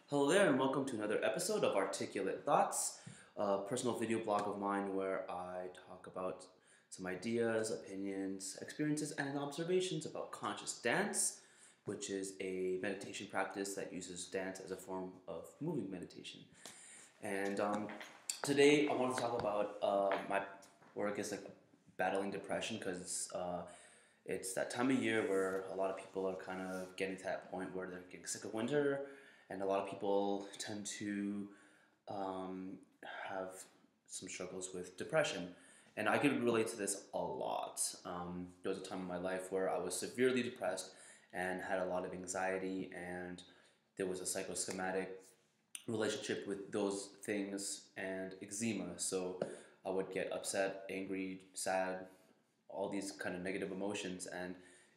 Hello there, and welcome to another episode of Articulate Thoughts, a personal video blog of mine where I talk about some ideas, opinions, experiences, and observations about conscious dance, which is a meditation practice that uses dance as a form of moving meditation. And today I want to talk about my work is like battling depression because it's that time of year where a lot of people are kind of getting to that point where they're getting sick of winter. And a lot of people tend to have some struggles with depression. And I could relate to this a lot. There was a time in my life where I was severely depressed and had a lot of anxiety, and there was a psychosomatic relationship with those things and eczema. So I would get upset, angry, sad, all these kind of negative emotions, and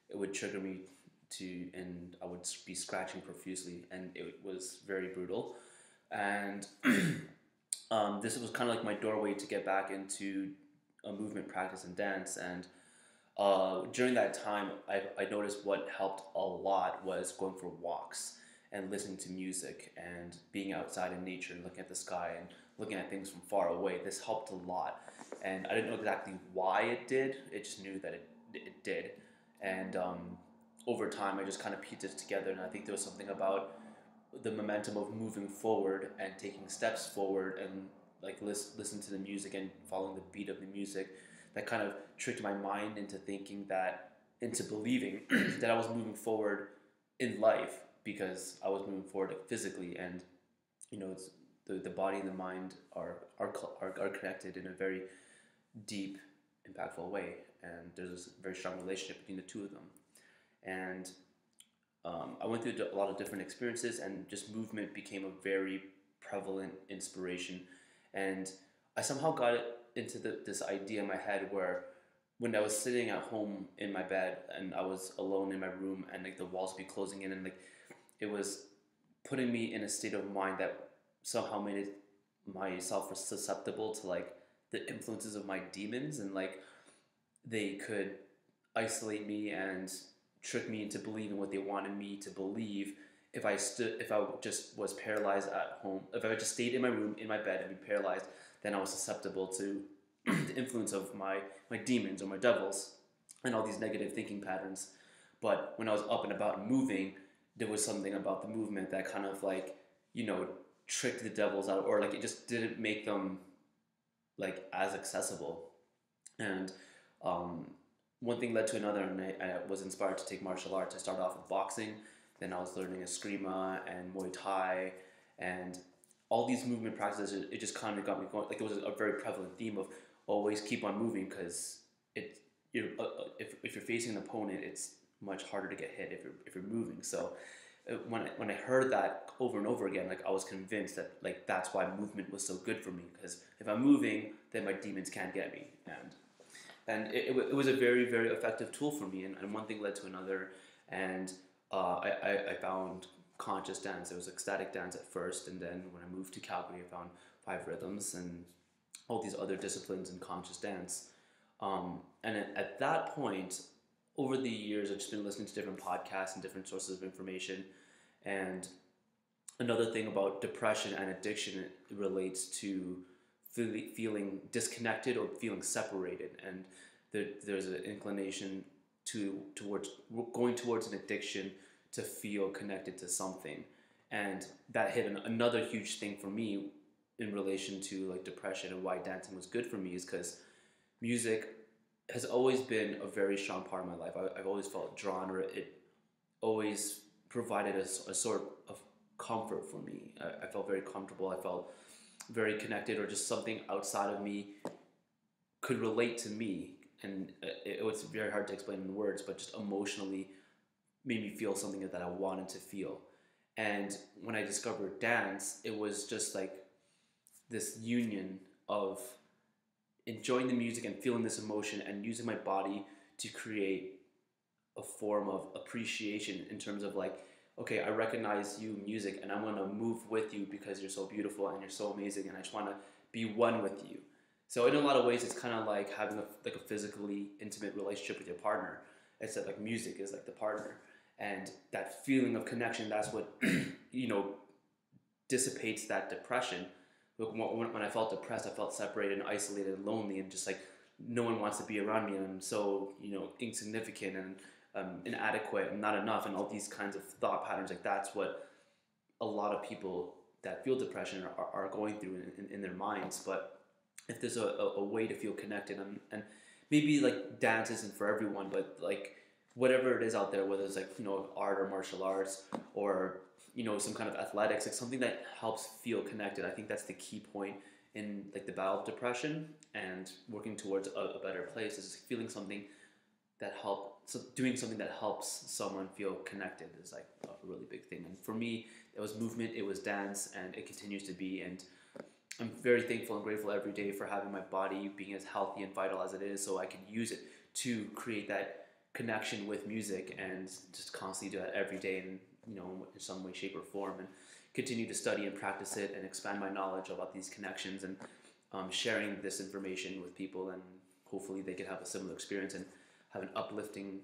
it would trigger me and I would be scratching profusely, and it was very brutal. And this was kind of like my doorway to get back into a movement practice and dance. And during that time, I noticed what helped a lot was going for walks and listening to music and being outside in nature and looking at the sky and looking at things from far away. This helped a lot, and I didn't know exactly why it did. It just knew that it did. And over time, I just kind of pieced it together, and I think there was something about the momentum of moving forward and taking steps forward and like listen to the music and following the beat of the music that kind of tricked my mind into believing that I was moving forward in life because I was moving forward physically, and it's the body and the mind are connected in a very deep, impactful way, and there's a very strong relationship between the two of them. And I went through a lot of different experiences, and just movement became a very prevalent inspiration. And I somehow got it into this idea in my head where when I was sitting at home in my bed and I was alone in my room and like the walls would be closing in, and like it was putting me in a state of mind that somehow made it myself susceptible to like the influences of my demons, and like they could isolate me and trick me into believing what they wanted me to believe. If I just was paralyzed at home, if I just stayed in my room, in my bed, and be paralyzed, then I was susceptible to the influence of my demons or my devils and all these negative thinking patterns. But when I was up and about and moving, there was something about the movement that kind of like, tricked the devils out, or like it just didn't make them like as accessible. And one thing led to another, and I was inspired to take martial arts. I started off with boxing, then I was learning Eskrima and Muay Thai, and all these movement practices. It just kind of got me going. Like it was a very prevalent theme of always keep on moving, because if you're facing an opponent, it's much harder to get hit if you're moving. So when I heard that over and over again, like I was convinced that like that's why movement was so good for me, because if I'm moving, then my demons can't get me. And it was a very, very effective tool for me, and one thing led to another, and I found conscious dance. It was ecstatic dance at first, and then when I moved to Calgary, I found 5 rhythms and all these other disciplines in conscious dance. And at that point, over the years, I've just been listening to different podcasts and different sources of information. And another thing about depression and addiction, it relates to feeling disconnected or feeling separated, and there's an inclination towards going towards an addiction to feel connected to something. And that hit another huge thing for me in relation to like depression, and why dancing was good for me is because music has always been a very strong part of my life. I've always felt drawn, or it always provided a sort of comfort for me. I felt very comfortable. I felt very connected, or just something outside of me could relate to me. And it was very hard to explain in words, but just emotionally made me feel something that I wanted to feel. And when I discovered dance, it was just like this union of enjoying the music and feeling this emotion and using my body to create a form of appreciation in terms of like, okay, I recognize you, music, and I want to move with you because you're so beautiful and you're so amazing, and I just want to be one with you. So in a lot of ways, it's kind of like having a physically intimate relationship with your partner. Except like music is like the partner, and that feeling of connection. That's what dissipates that depression. Look, when I felt depressed, I felt separated and isolated and lonely, and just like no one wants to be around me, and I'm so, you know, insignificant and inadequate and not enough, and all these kinds of thought patterns. Like that's what a lot of people that feel depression are going through in their minds. But if there's a way to feel connected, and maybe like dance isn't for everyone, but like whatever it is out there, whether it's like, you know, art or martial arts or, you know, some kind of athletics, like something that helps feel connected. I think that's the key point in like the battle of depression and working towards a better place, is feeling something that doing something that helps someone feel connected is like a really big thing. And for me, it was movement, it was dance, and it continues to be. And I'm very thankful and grateful every day for having my body being as healthy and vital as it is, so I can use it to create that connection with music and just constantly do that every day in, you know, in some way, shape, or form, and continue to study and practice it and expand my knowledge about these connections, and sharing this information with people, and hopefully they can have a similar experience and have an uplifting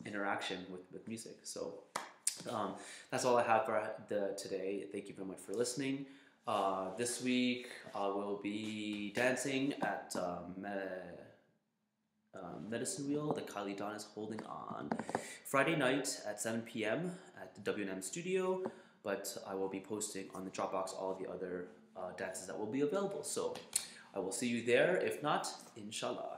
interaction with music. So that's all I have for today. Thank you very much for listening. This week I will be dancing at Medicine Wheel. The Kylee Dawn is holding on Friday night at 7 p.m. at the W&M studio, but I will be posting on the Dropbox all of the other dances that will be available. So I will see you there. If not, inshallah.